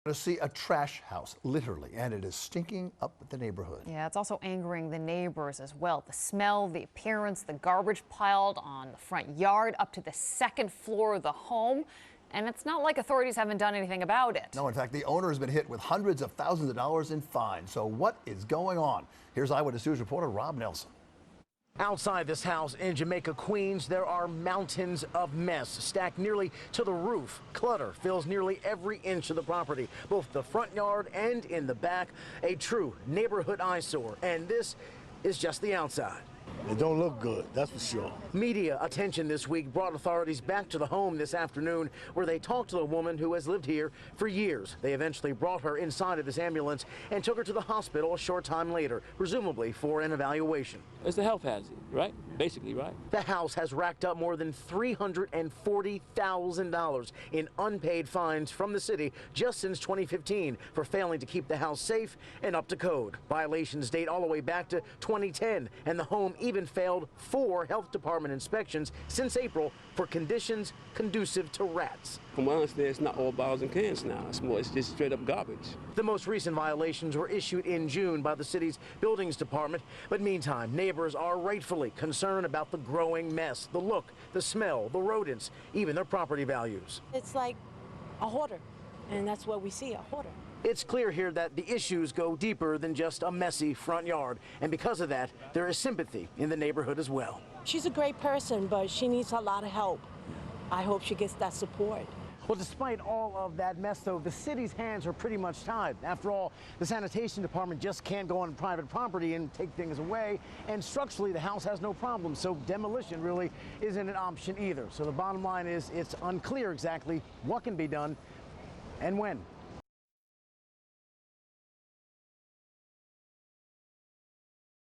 To see a trash house, literally, and it is stinking up the neighborhood. Yeah, it's also angering the neighbors as well. The smell, the appearance, the garbage piled on the front yard up to the second floor of the home. And it's not like authorities haven't done anything about it. No, in fact, the owner has been hit with hundreds of thousands of dollars in fines. So what is going on? Here's Eyewitness News reporter Rob Nelson. Outside this house in Jamaica, Queens, there are mountains of mess stacked nearly to the roof. Clutter fills nearly every inch of the property, both the front yard and in the back. A true neighborhood eyesore. And this is just the outside. It don't look good, that's for sure. Media attention this week brought authorities back to the home this afternoon where they talked to the woman who has lived here for years. They eventually brought her inside of this ambulance and took her to the hospital a short time later, presumably for an evaluation. It's a health hazard, right? Basically, right? The house has racked up more than $340,000 in unpaid fines from the city just since 2015 for failing to keep the house safe and up to code. Violations date all the way back to 2010, and the home even failed 4 health department inspections since April for conditions conducive to rats. From what I understand, it's not all bottles and cans now. It's just straight up garbage. The most recent violations were issued in June by the city's buildings department. But meantime, neighbors are rightfully concerned about the growing mess, the look, the smell, the rodents, even their property values. It's like a hoarder, and that's what we see, a hoarder. It's clear here that the issues go deeper than just a messy front yard. And because of that, there is sympathy in the neighborhood as well. She's a great person, but she needs a lot of help. I hope she gets that support. Well, despite all of that mess, though, the city's hands are pretty much tied. After all, the sanitation department just can't go on private property and take things away. And structurally, the house has no problem. So demolition really isn't an option either. So the bottom line is it's unclear exactly what can be done and when.